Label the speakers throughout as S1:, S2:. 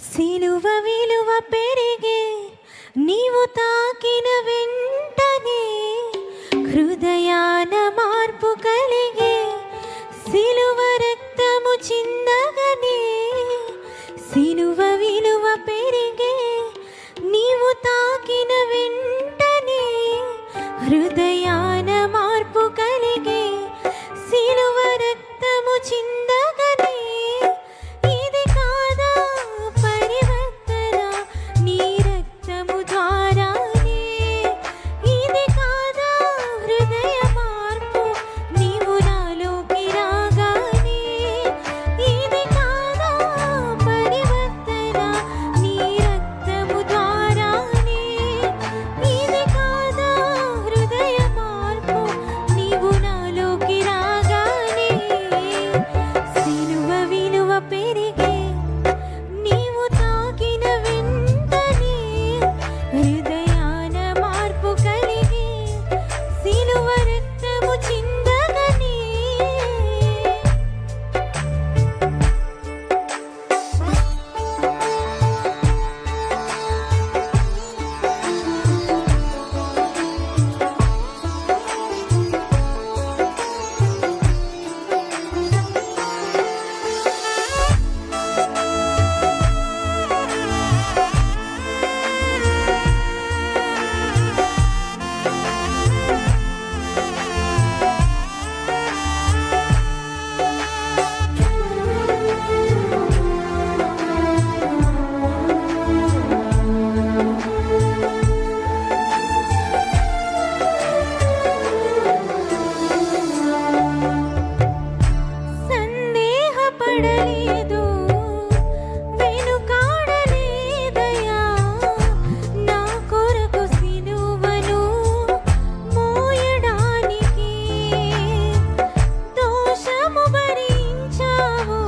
S1: సిలువ విలువ పెరిగే నీవు తాకిన వెంటనే హృదయాన మార్పు కలిగే సిలువ రక్తము చిందగనే సిలువ విలువ పెరిగే నీవు తాకిన వెంటనే హృదయాన మార్పు కలిగే సిలువ రక్తము చిందగనే ఇది కాదా పరివర్తన నీ రక్తము ద్వారానే ఇది కాదా హృదయ మార్పు నీవు నాలోకి రాగానే ఇది కాదా పరివర్తన నీ రక్తము ద్వారానే ఇది కాదా హృదయ మార్పు నీవు నాలోకి రాగానే సిలువ విలువ పెరిగే నీవు తాకిన వెంటనే హృదయాన మార్పు కలిగే సిలువ రక్తము చిందగనే సందేహపడలేదు వెనుకాడలేదయా నా కొరకు సిలువను మోయడానికి దోషము భరించావు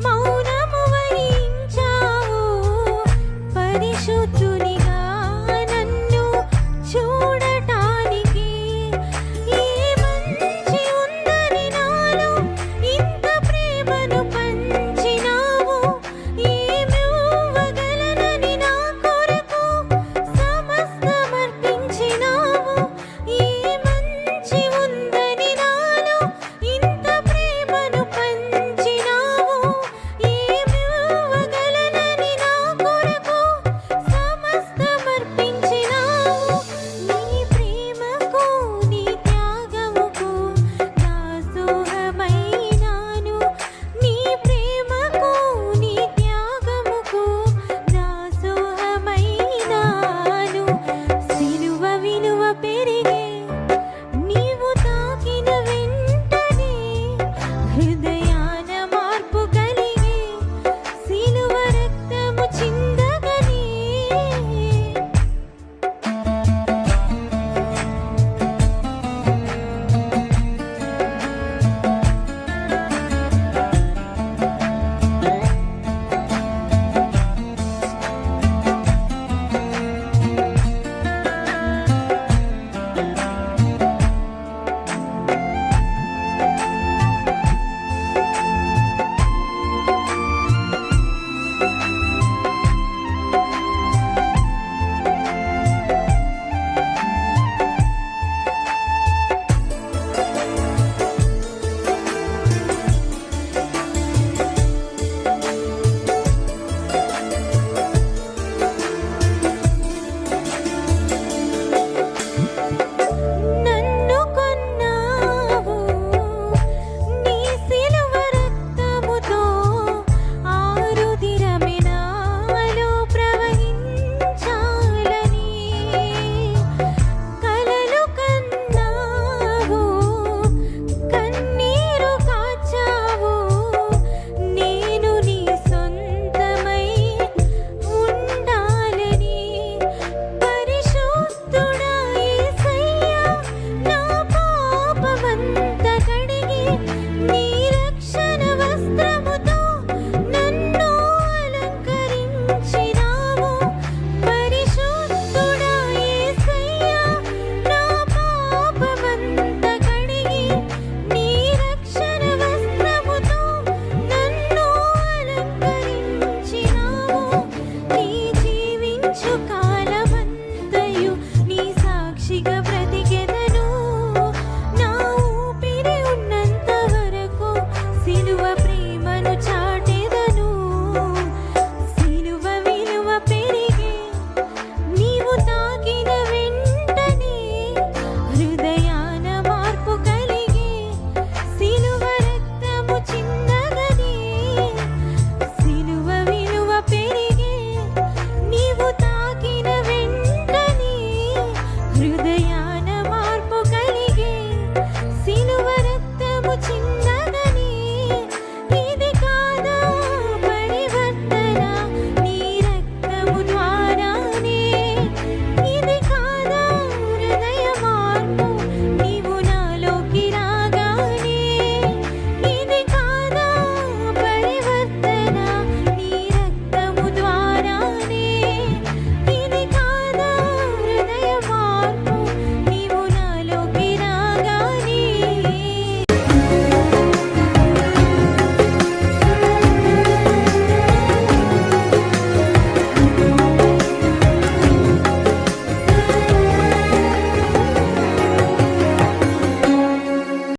S1: మౌనము వరించావు పరిశుద్ధునిగా నన్ను చూడటానికి ఏ మంచి ఉందని నాలో ఇంత ప్రేమను పంచినావు ఏమివ్వగలనని నా కొరకు సమస్తమర్పించినావు ఏ మంచి ఉందని నాలో ఇంత ప్రేమను పంచినావు ఏమివ్వగలనని నా కొరకు సమస్తమర్పించినావు నీ ప్రేమకు నీ త్యాగముకు దాసోహమైనాను నీ ప్రేమకు నీ త్యాగముకు దాసోహమైనాను సిలువ విలువ పెరిగే నీవు తాకిన వెంటనే హృదయాన మార్పు కలిగే సిలువ రక్తము చిందగనే